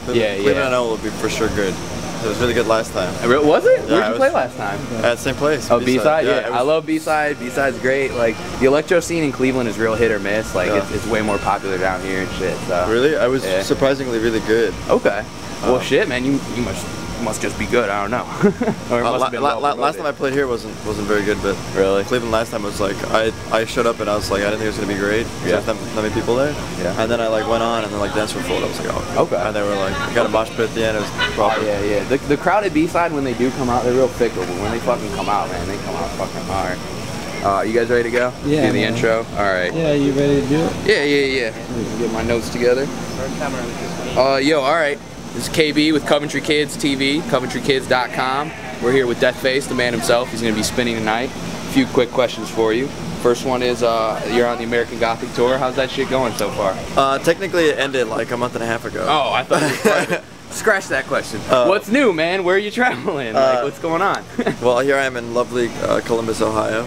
Cleveland I know will be for sure good. It was really good last time. Was it? Yeah, Where'd you play last time? At the same place. Oh, B-side? Yeah, was... I love B-side. B-side's great. Like, the electro scene in Cleveland is real hit or miss. Like, it's way more popular down here and shit. So. Really? I was surprisingly really good. Okay. Well, shit, man, you must just be good. I don't know. Or it must have been last time I played here wasn't very good, but really Cleveland last time was like I showed up and I was like I didn't think it was gonna be great. Yeah. There's not many people there. Yeah. And then I like went on and then like dance were full. I was like okay. And they were like got a mosh pit at the end. It was proper. Oh, yeah. The crowd at B-side when they do come out, they're real fickle. But when they fucking come out, man, they come out fucking hard. You guys ready to go? Yeah. Do the intro. All right. Yeah, you ready to do it? Yeah. Let me get my notes together. Yo, all right. This is KB with Coventry Kids TV, CoventryKids.com. We're here with Deathface, the man himself. He's going to be spinning tonight. A few quick questions for you. First one is, you're on the American Gothic Tour. How's that shit going so far? Technically it ended like a month and a half ago. Oh, I thought it was private. Scratch that question. What's new, man? Where are you traveling? Like, what's going on? Well, here I am in lovely Columbus, Ohio.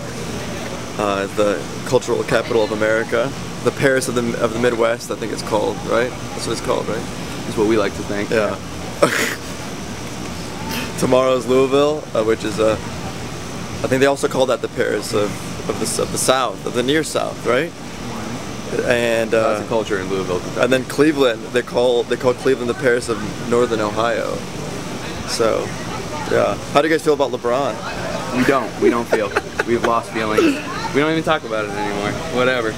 The cultural capital of America. The Paris of the Midwest, I think it's called, right? That's what it's called, right? That's what we like to think. Yeah. Tomorrow's Louisville, which is I think they also call that the Paris of the South, of the near South, right? And that's the culture in Louisville. Kentucky. And then Cleveland, they call Cleveland the Paris of Northern Ohio. So, yeah. How do you guys feel about LeBron? We don't feel. We've lost feelings. We don't even talk about it anymore. Whatever.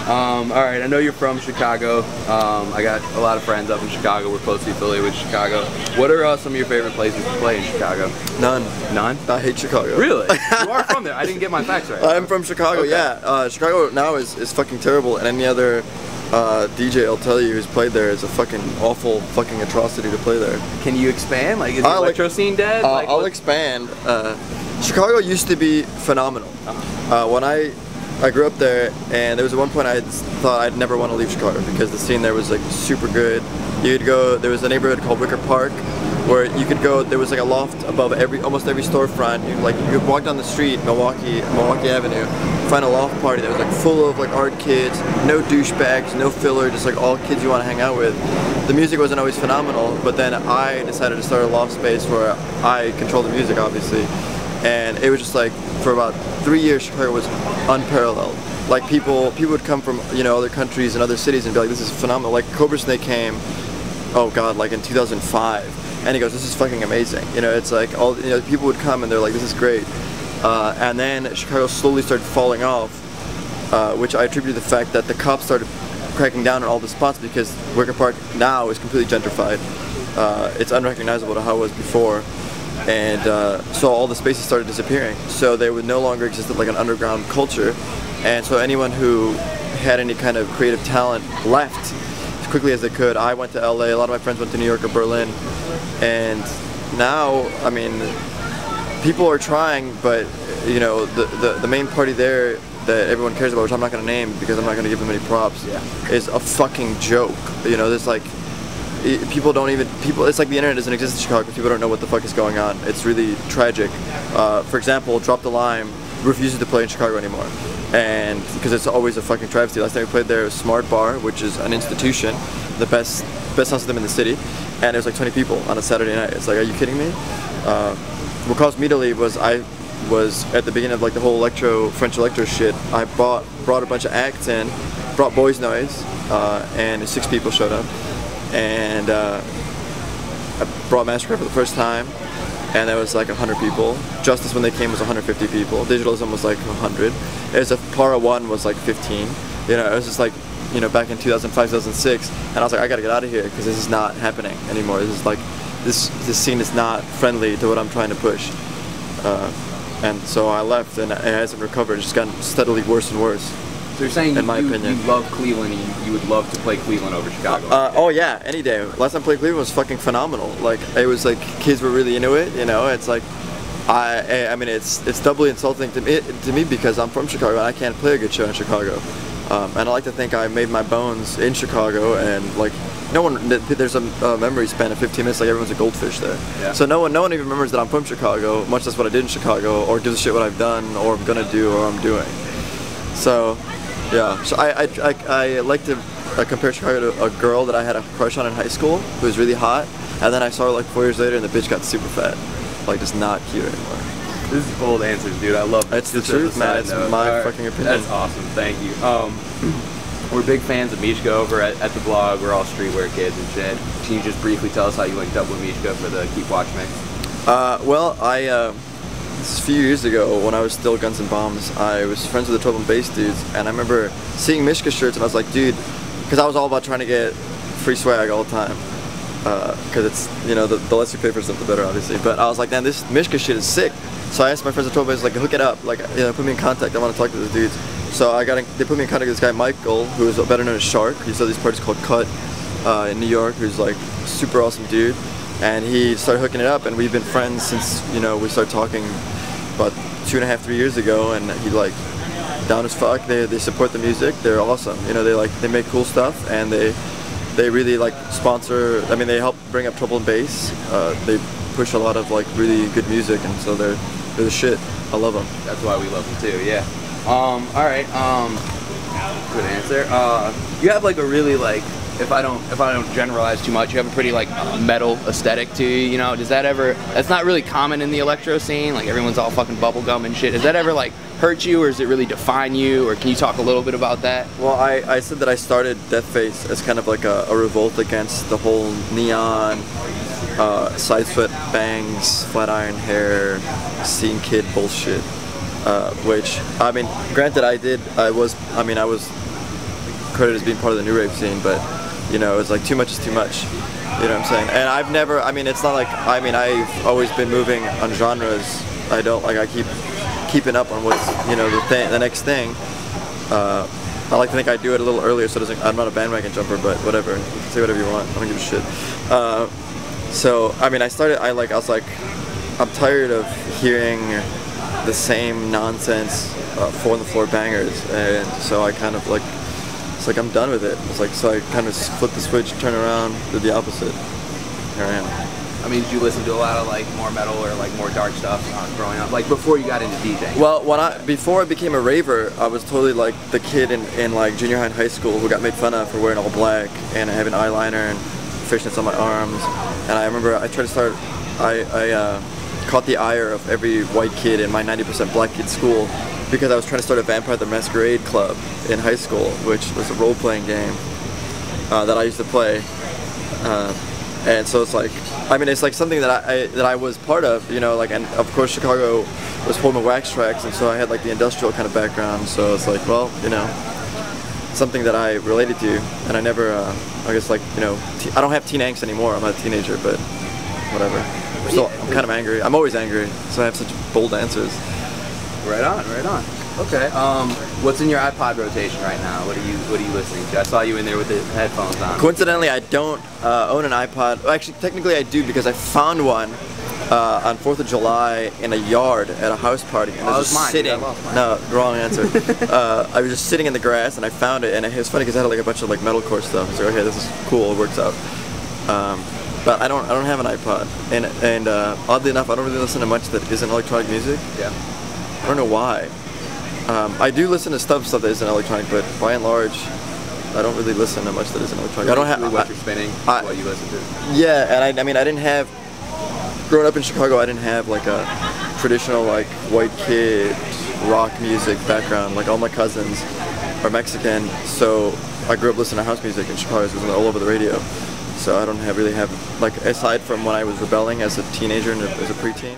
All right, I know you're from Chicago. I got a lot of friends up in Chicago. We're closely affiliated with Chicago. What are some of your favorite places to play in Chicago? None. None? I hate Chicago. Really? You are from there. I didn't get my facts right. I'm from Chicago, okay. Yeah. Chicago now is fucking terrible, and any other DJ will tell you who's played there is a fucking awful fucking atrocity to play there. Can you expand? Like, is the electro scene dead? Like, I'll expand. Chicago used to be phenomenal. When I grew up there, and there was at one point I thought I'd never want to leave Chicago because the scene there was like super good. You'd go, there was a neighborhood called Wicker Park where you could go, there was like a loft above almost every storefront. You could walk down the street, Milwaukee Avenue, find a loft party that was like full of like art kids, no douchebags, no filler, just like all kids you want to hang out with. The music wasn't always phenomenal, but then I decided to start a loft space where I control the music, obviously. And it was just like, for about 3 years, Chicago was unparalleled. Like people would come from, other countries and other cities and be like, this is phenomenal. Like Cobra Snake came, oh god, like in 2005, and he goes, this is fucking amazing. It's like people would come and they're like, this is great. And then Chicago slowly started falling off, which I attribute to the fact that the cops started cracking down on all the spots because Wicker Park now is completely gentrified. It's unrecognizable to how it was before. And so all the spaces started disappearing. So they would no longer exist like an underground culture. And so anyone who had any kind of creative talent left as quickly as they could. I went to LA, a lot of my friends went to New York or Berlin. And now, I mean, people are trying, but the main party there that everyone cares about, which I'm not going to name because I'm not going to give them any props, is a fucking joke. There's like, it's like the internet doesn't exist in Chicago because people don't know what the fuck is going on. It's really tragic. For example, Drop the Lime refuses to play in Chicago anymore, and because it's always a fucking travesty. Last time we played there was Smart Bar, which is an institution, the best sound system in the city, and there's like 20 people on a Saturday night. It's like, are you kidding me? What caused me to leave was I was at the beginning of like the whole French electro shit. I brought a bunch of acts in, brought Boys Noise, and 6 people showed up. And I brought Massacre for the first time, and there was like 100 people. Justice, when they came, was 150 people. Digitalism was like 100. There's a Para 1 was like 15. It was just like, back in 2005, 2006, and I was like, I gotta get out of here because this is not happening anymore. This is like, this scene is not friendly to what I'm trying to push. And so I left, and it hasn't recovered. It's just gotten steadily worse and worse. So you're saying in my opinion, you love Cleveland and you would love to play Cleveland over Chicago? Oh yeah, any day. Last time I played Cleveland was fucking phenomenal. Like, it was like, kids were really into it, It's like, I mean, it's doubly insulting to me because I'm from Chicago and I can't play a good show in Chicago. And I like to think I made my bones in Chicago, and like, there's a memory span of 15 minutes, like everyone's a goldfish there. Yeah. So no one even remembers that I'm from Chicago, much less what I did in Chicago, or gives a shit what I've done, or I'm gonna do, or I'm doing. So, yeah. So I like to I compared Chicago to a girl that I had a crush on in high school who was really hot, and then I saw her like 4 years later and the bitch got super fat. Like, just not cute anymore. This is bold answers, dude. I love it. It's the truth, man. It's my fucking opinion. That's awesome. Thank you. We're big fans of Mishka over at the blog. We're all streetwear kids and shit. Can you just briefly tell us how you linked up with Mishka for the Keep Watch mix? Well, this is a few years ago when I was still Guns N' Bombs, I was friends with the 12 and Bass dudes, and I remember seeing Mishka shirts and I was like, dude, because I was all about trying to get free swag all the time. Because it's, you know, the less you pay for stuff, the better, obviously. But I was like, man, this Mishka shit is sick. So I asked my friends at 12 Bass, like, hook it up, like, you know, put me in contact. I want to talk to those dudes. So they put me in contact with this guy, Michael, who is better known as Shark. He does these parties called Cut in New York, who's like super awesome dude. And he started hooking it up, and we've been friends since, you know, we started talking about 2.5, 3 years ago. And he like down as fuck. They support the music. They're awesome. You know, they make cool stuff, and they really like sponsor. I mean, they help bring up Trouble and Bass. They push a lot of like really good music, and so they're the shit. I love them. That's why we love them too. Yeah. All right. Good answer. You have like a really like, if I don't generalize too much, you have a pretty like metal aesthetic to you. You know, does that ever? That's not really common in the electro scene. Like everyone's all fucking bubblegum and shit. Does that ever like hurt you, or does it really define you? Or can you talk a little bit about that? Well, I said that I started Deathface as kind of like a revolt against the whole neon, side sweat bangs, flat iron hair, scene kid bullshit. Which, I mean, granted I was credited as being part of the new rave scene, but, you know, it's like too much is too much, you know what I'm saying? And I've never, I mean, it's not like, I mean, I've always been moving on genres. I don't, like, I keep keeping up on what's, you know, the next thing. I like to think I do it a little earlier, so it doesn't, I'm not a bandwagon jumper, but whatever, say whatever you want, I don't give a shit. So, I mean, I was like, I'm tired of hearing the same nonsense, 4 on the floor bangers, and so I kind of like, it's like I'm done with it. It's like, so I kind of flipped the switch, turn around, did the opposite. Here I am. I mean, did you listen to a lot of like more metal or like more dark stuff growing up, like before you got into DJing? Well, before I became a raver, I was totally like the kid in like junior high and high school who got made fun of for wearing all black and having eyeliner and fishnets on my arms. And I remember I tried to start, I caught the ire of every white kid in my 90% black kid school because I was trying to start a Vampire the Masquerade club in high school, which was a role-playing game that I used to play. And so it's like, I mean, it's like something that I was part of, you know, like, and of course Chicago was home of Wax Tracks, and so I had like the industrial kind of background, so it's like, well, you know, something that I related to, and I never, I guess like, you know, I don't have teen angst anymore, I'm not a teenager, but whatever. I'm kind of angry. I'm always angry, so I have such bold answers. Right on, right on. Okay. What's in your iPod rotation right now? What are you listening to? I saw you in there with the headphones on. Coincidentally, I don't own an iPod. Well, actually, technically I do because I found one on 4th of July in a yard at a house party, and I was just sitting. No, wrong answer. I was just sitting in the grass, and I found it, and it was funny because I had like a bunch of like metalcore stuff. I was like, okay, this is cool. It works out. But I don't have an iPod, and oddly enough, I don't really listen to much that isn't electronic music. Yeah. I don't know why. I do listen to stuff that isn't electronic, but by and large, I don't really listen to much that isn't electronic. I don't have what you're spinning, what you listen to. Yeah, and I mean, I didn't have. Growing up in Chicago, I didn't have like a traditional like white kid rock music background. Like all my cousins are Mexican, so I grew up listening to house music in Chicago. It was all over the radio. So I don't really have, like, aside from when I was rebelling as a teenager and as a preteen.